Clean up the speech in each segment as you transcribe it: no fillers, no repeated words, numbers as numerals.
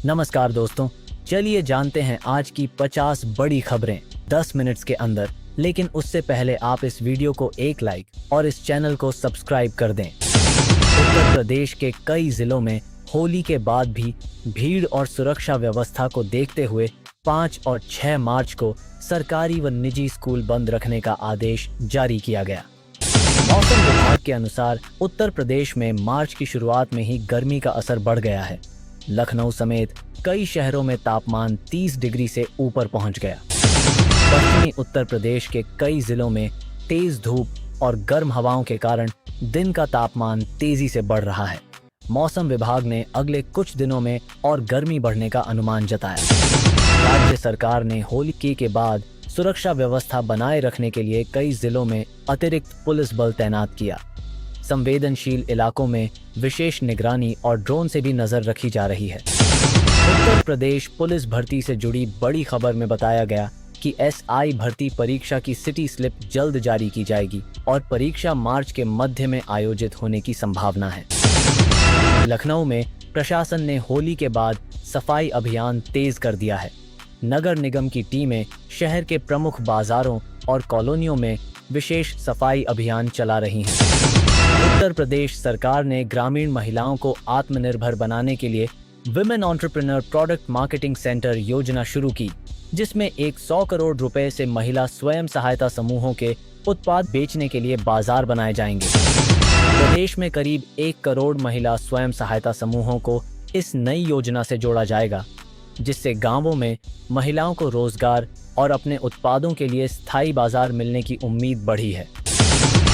नमस्कार दोस्तों, चलिए जानते हैं आज की 50 बड़ी खबरें 10 मिनट्स के अंदर। लेकिन उससे पहले आप इस वीडियो को एक लाइक और इस चैनल को सब्सक्राइब कर दें। उत्तर प्रदेश के कई जिलों में होली के बाद भी भीड़ और सुरक्षा व्यवस्था को देखते हुए 5 और 6 मार्च को सरकारी व निजी स्कूल बंद रखने का आदेश जारी किया गया। मौसम विभाग के अनुसार उत्तर प्रदेश में मार्च की शुरुआत में ही गर्मी का असर बढ़ गया है। लखनऊ समेत कई शहरों में तापमान 30 डिग्री से ऊपर पहुंच गया। पश्चिमी उत्तर प्रदेश के कई जिलों में तेज धूप और गर्म हवाओं के कारण दिन का तापमान तेजी से बढ़ रहा है। मौसम विभाग ने अगले कुछ दिनों में और गर्मी बढ़ने का अनुमान जताया। राज्य सरकार ने होली के बाद सुरक्षा व्यवस्था बनाए रखने के लिए कई जिलों में अतिरिक्त पुलिस बल तैनात किया। संवेदनशील इलाकों में विशेष निगरानी और ड्रोन से भी नजर रखी जा रही है। उत्तर प्रदेश पुलिस भर्ती से जुड़ी बड़ी खबर में बताया गया कि एसआई भर्ती परीक्षा की सिटी स्लिप जल्द जारी की जाएगी और परीक्षा मार्च के मध्य में आयोजित होने की संभावना है। लखनऊ में प्रशासन ने होली के बाद सफाई अभियान तेज कर दिया है। नगर निगम की टीमें शहर के प्रमुख बाजारों और कॉलोनियों में विशेष सफाई अभियान चला रही हैं। उत्तर प्रदेश सरकार ने ग्रामीण महिलाओं को आत्मनिर्भर बनाने के लिए women entrepreneur product marketing centre योजना शुरू की, जिसमें 100 करोड़ रुपए से महिला स्वयं सहायता समूहों के उत्पाद बेचने के लिए बाजार बनाए जाएंगे। प्रदेश में करीब 1 करोड़ महिला स्वयं सहायता समूहों को इस नई योजना से जोड़ा जाएगा, जिससे गांवों में महिलाओं को रोजगार और अपने उत्पादों के लिए स्थायी बाजार मिलने की उम्मीद बढ़ी है।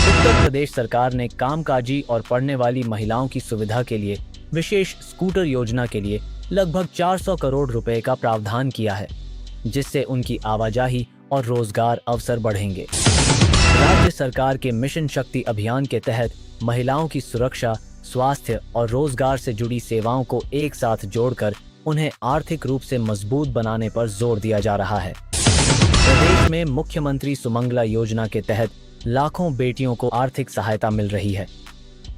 उत्तर प्रदेश सरकार ने कामकाजी और पढ़ने वाली महिलाओं की सुविधा के लिए विशेष स्कूटर योजना के लिए लगभग 400 करोड़ रुपए का प्रावधान किया है, जिससे उनकी आवाजाही और रोजगार अवसर बढ़ेंगे। राज्य सरकार के मिशन शक्ति अभियान के तहत महिलाओं की सुरक्षा, स्वास्थ्य और रोजगार से जुड़ी सेवाओं को एक साथ जोड़कर उन्हें आर्थिक रूप से मजबूत बनाने पर जोर दिया जा रहा है। प्रदेश में मुख्यमंत्री सुमंगला योजना के तहत लाखों बेटियों को आर्थिक सहायता मिल रही है।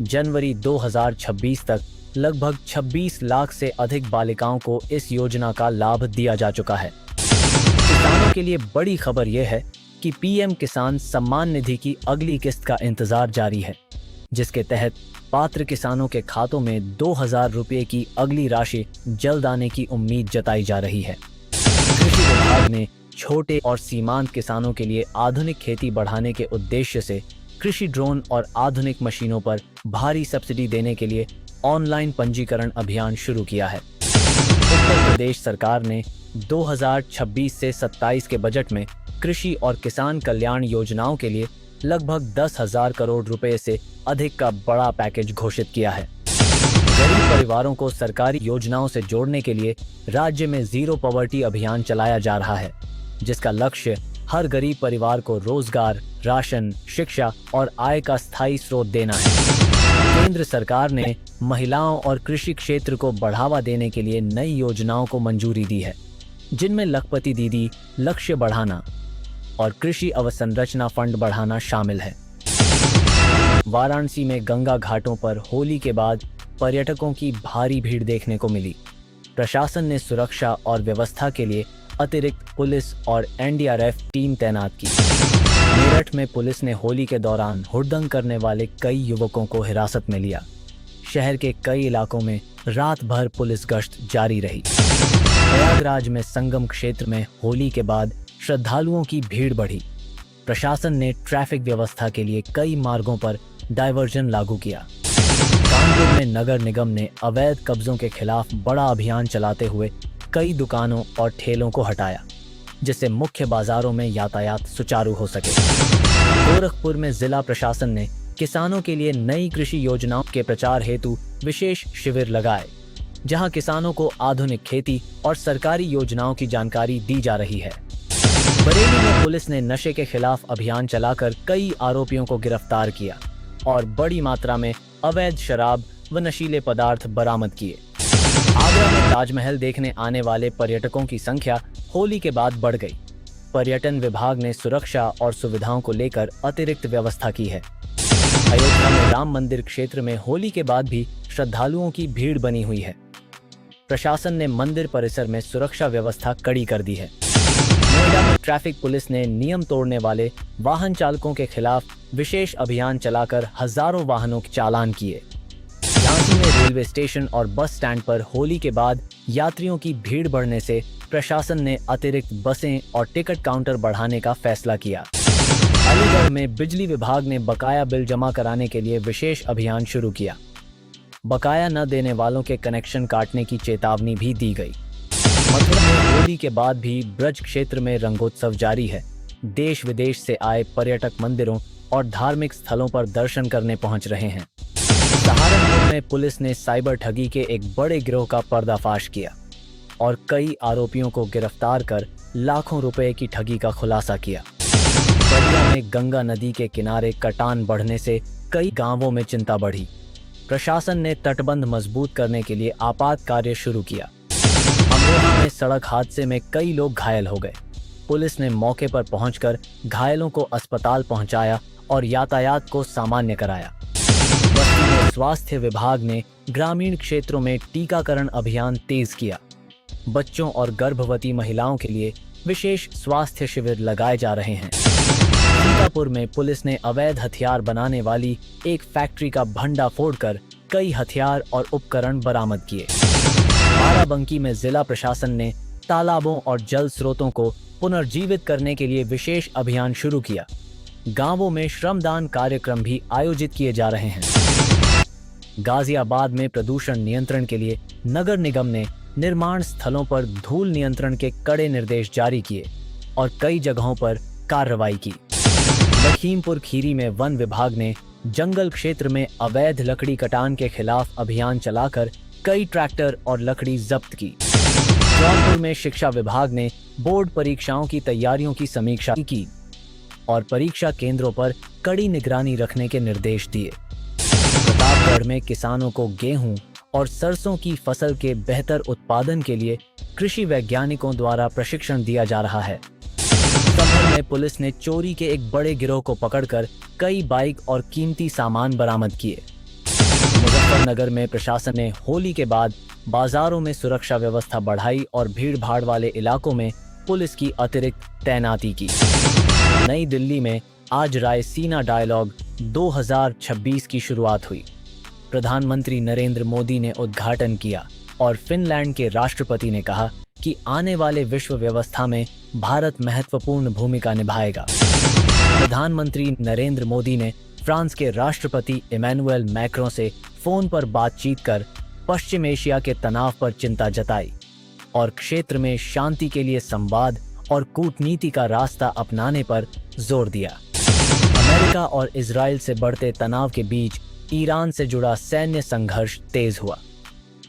जनवरी 2026 तक लगभग 26 लाख से अधिक बालिकाओं को इस योजना का लाभ दिया जा चुका है। किसानों के लिए बड़ी खबर यह है कि पीएम किसान सम्मान निधि की अगली किस्त का इंतजार जारी है, जिसके तहत पात्र किसानों के खातों में 2000 रुपये की अगली राशि जल्द आने की उम्मीद जताई जा रही है। कृषि विभाग ने छोटे और सीमांत किसानों के लिए आधुनिक खेती बढ़ाने के उद्देश्य से कृषि ड्रोन और आधुनिक मशीनों पर भारी सब्सिडी देने के लिए ऑनलाइन पंजीकरण अभियान शुरू किया है। उत्तर प्रदेश सरकार ने 2026 से 27 के बजट में कृषि और किसान कल्याण योजनाओं के लिए लगभग 10,000 करोड़ रुपए से अधिक का बड़ा पैकेज घोषित किया है। गरीब परिवारों को सरकारी योजनाओं से जोड़ने के लिए राज्य में जीरो पॉवर्टी अभियान चलाया जा रहा है, जिसका लक्ष्य हर गरीब परिवार को रोजगार, राशन, शिक्षा और आय का स्थायी स्रोत देना है। केंद्र सरकार ने महिलाओं और कृषि क्षेत्र को बढ़ावा देने के लिए नई योजनाओं को मंजूरी दी है, जिनमें लखपति दीदी, लक्ष्य बढ़ाना और कृषि अवसंरचना फंड बढ़ाना शामिल है। वाराणसी में गंगा घाटों पर होली के बाद पर्यटकों की भारी भीड़ देखने को मिली। प्रशासन ने सुरक्षा और व्यवस्था के लिए अतिरिक्त पुलिस और एनडीआरएफ टीम तैनात की। मेरठ में पुलिस ने होली के दौरान हुड़दंग करने वाले कई युवकों को हिरासत में लिया। शहर के कई इलाकों में रात भर पुलिस गश्त जारी रही। प्रयागराज में संगम क्षेत्र में होली के बाद श्रद्धालुओं की भीड़ बढ़ी। प्रशासन ने ट्रैफिक व्यवस्था के लिए कई मार्गों पर डायवर्जन लागू किया। कानपुर में नगर निगम ने अवैध कब्जों के खिलाफ बड़ा अभियान चलाते हुए कई दुकानों और ठेलों को हटाया, जिससे मुख्य बाजारों में यातायात सुचारू हो सके। गोरखपुर में जिला प्रशासन ने किसानों के लिए नई कृषि योजनाओं के प्रचार हेतु विशेष शिविर लगाए, जहां किसानों को आधुनिक खेती और सरकारी योजनाओं की जानकारी दी जा रही है। बरेली में पुलिस ने नशे के खिलाफ अभियान चलाकर कई आरोपियों को गिरफ्तार किया और बड़ी मात्रा में अवैध शराब व नशीले पदार्थ बरामद किए। आगरा में ताजमहल देखने आने वाले पर्यटकों की संख्या होली के बाद बढ़ गई। पर्यटन विभाग ने सुरक्षा और सुविधाओं को लेकर अतिरिक्त व्यवस्था की है। अयोध्या में राम मंदिर क्षेत्र में होली के बाद भी श्रद्धालुओं की भीड़ बनी हुई है। प्रशासन ने मंदिर परिसर में सुरक्षा व्यवस्था कड़ी कर दी है। नोएडा में ट्रैफिक पुलिस ने नियम तोड़ने वाले वाहन चालकों के खिलाफ विशेष अभियान चलाकर हजारों वाहनों के चालान किए। झांसी में रेलवे स्टेशन और बस स्टैंड पर होली के बाद यात्रियों की भीड़ बढ़ने से प्रशासन ने अतिरिक्त बसें और टिकट काउंटर बढ़ाने का फैसला किया। अलीगढ़ में बिजली विभाग ने बकाया बिल जमा कराने के लिए विशेष अभियान शुरू किया। बकाया न देने वालों के कनेक्शन काटने की चेतावनी भी दी गई। मथुरा में होली के बाद भी ब्रज क्षेत्र में रंगोत्सव जारी है। देश विदेश से आए पर्यटक मंदिरों और धार्मिक स्थलों पर दर्शन करने पहुंच रहे हैं। सहारनपुर में पुलिस ने साइबर ठगी के एक बड़े गिरोह का पर्दाफाश किया और कई आरोपियों को गिरफ्तार कर लाखों रुपए की ठगी का खुलासा किया। बलिया में गंगा नदी के किनारे कटान बढ़ने से कई गांवों में चिंता बढ़ी। प्रशासन ने तटबंध मजबूत करने के लिए आपात कार्य शुरू किया। अमरोहा में सड़क हादसे में कई लोग घायल हो गए। पुलिस ने मौके पर पहुंचकर घायलों को अस्पताल पहुंचाया और यातायात को सामान्य कराया। बस्ती में स्वास्थ्य विभाग ने ग्रामीण क्षेत्रों में टीकाकरण अभियान तेज किया। बच्चों और गर्भवती महिलाओं के लिए विशेष स्वास्थ्य शिविर लगाए जा रहे हैं। सीतापुर में पुलिस ने अवैध हथियार बनाने वाली एक फैक्ट्री का भंडा फोड़कर कई हथियार और उपकरण बरामद किए। बाराबंकी में जिला प्रशासन ने तालाबों और जल स्रोतों को पुनर्जीवित करने के लिए विशेष अभियान शुरू किया। गांवों में श्रमदान कार्यक्रम भी आयोजित किए जा रहे हैं। गाजियाबाद में प्रदूषण नियंत्रण के लिए नगर निगम ने निर्माण स्थलों पर धूल नियंत्रण के कड़े निर्देश जारी किए और कई जगहों पर कार्रवाई की। लखीमपुर खीरी में वन विभाग ने जंगल क्षेत्र में अवैध लकड़ी कटान के खिलाफ अभियान चलाकर कई ट्रैक्टर और लकड़ी जब्त की। जौनपुर में शिक्षा विभाग ने बोर्ड परीक्षाओं की तैयारियों की समीक्षा की और परीक्षा केंद्रों पर कड़ी निगरानी रखने के निर्देश दिए। प्रतापगढ़ में किसानों को गेहूं और सरसों की फसल के बेहतर उत्पादन के लिए कृषि वैज्ञानिकों द्वारा प्रशिक्षण दिया जा रहा है। संभल में पुलिस ने चोरी के एक बड़े गिरोह को पकड़कर कई बाइक और कीमती सामान बरामद किए। मुजफ्फरनगर में प्रशासन ने होली के बाद बाजारों में सुरक्षा व्यवस्था बढ़ाई और भीड़-भाड़ वाले इलाकों में पुलिस की अतिरिक्त तैनाती की। नई दिल्ली में आज रायसीना डायलॉग 2026 की शुरुआत हुई। प्रधानमंत्री नरेंद्र मोदी ने उद्घाटन किया और फिनलैंड के राष्ट्रपति ने कहा कि आने वाले विश्व व्यवस्था में भारत महत्वपूर्ण भूमिका निभाएगा। प्रधानमंत्री नरेंद्र मोदी ने फ्रांस के राष्ट्रपति इमैनुएल मैक्रों से फोन पर बातचीत कर पश्चिम एशिया के तनाव पर चिंता जताई और क्षेत्र में शांति के लिए संवाद और कूटनीति का रास्ता अपनाने पर जोर दिया। अमेरिका और इजराइल से बढ़ते तनाव के बीच ईरान से जुड़ा सैन्य संघर्ष तेज हुआ।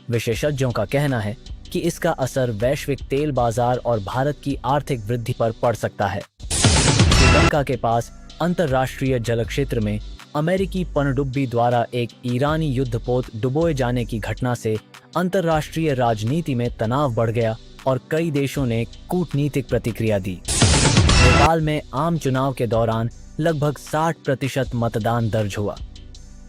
विशेषज्ञों का कहना है कि इसका असर वैश्विक तेल बाजार और भारत की आर्थिक वृद्धि पर पड़ सकता है। श्रीलंका के पास अंतर्राष्ट्रीय जल क्षेत्र में अमेरिकी पनडुब्बी द्वारा एक ईरानी युद्धपोत डुबोए जाने की घटना से अंतर्राष्ट्रीय राजनीति में तनाव बढ़ गया और कई देशों ने कूटनीतिक प्रतिक्रिया दी। नेपाल में आम चुनाव के दौरान लगभग 60% मतदान दर्ज हुआ।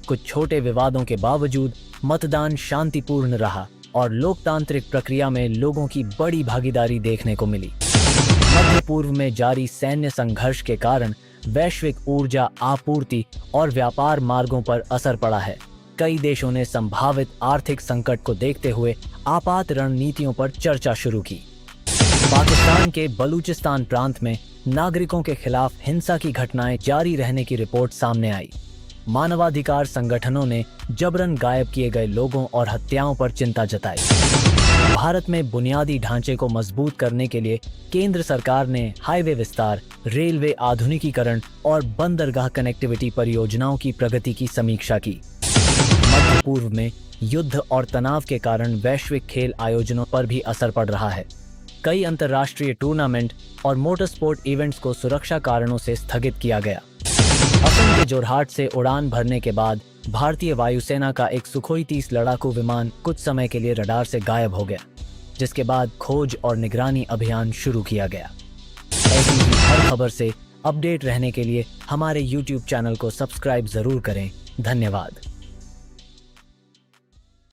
कुछ छोटे विवादों के बावजूद मतदान शांतिपूर्ण रहा और लोकतांत्रिक प्रक्रिया में लोगों की बड़ी भागीदारी देखने को मिली। मध्य पूर्व में जारी सैन्य संघर्ष के कारण वैश्विक ऊर्जा आपूर्ति और व्यापार मार्गों पर असर पड़ा है। कई देशों ने संभावित आर्थिक संकट को देखते हुए आपात रणनीतियों पर चर्चा शुरू की। पाकिस्तान के बलूचिस्तान प्रांत में नागरिकों के खिलाफ हिंसा की घटनाएं जारी रहने की रिपोर्ट सामने आई। मानवाधिकार संगठनों ने जबरन गायब किए गए लोगों और हत्याओं पर चिंता जताई। भारत में बुनियादी ढांचे को मजबूत करने के लिए केंद्र सरकार ने हाईवे विस्तार, रेलवे आधुनिकीकरण और बंदरगाह कनेक्टिविटी परियोजनाओं की प्रगति की समीक्षा की। मध्य पूर्व में युद्ध और तनाव के कारण वैश्विक खेल आयोजनों पर भी असर पड़ रहा है। कई अंतर्राष्ट्रीय टूर्नामेंट और मोटर स्पोर्ट इवेंट्स को सुरक्षा कारणों से स्थगित किया गया। असम के जोरहाट से उड़ान भरने के बाद भारतीय वायुसेना का एक सुखोई 30 लड़ाकू विमान कुछ समय के लिए रडार से गायब हो गया, जिसके बाद खोज और निगरानी अभियान शुरू किया गया। ऐसी ही हर खबर से अपडेट रहने के लिए हमारे YouTube चैनल को सब्सक्राइब जरूर करें। धन्यवाद।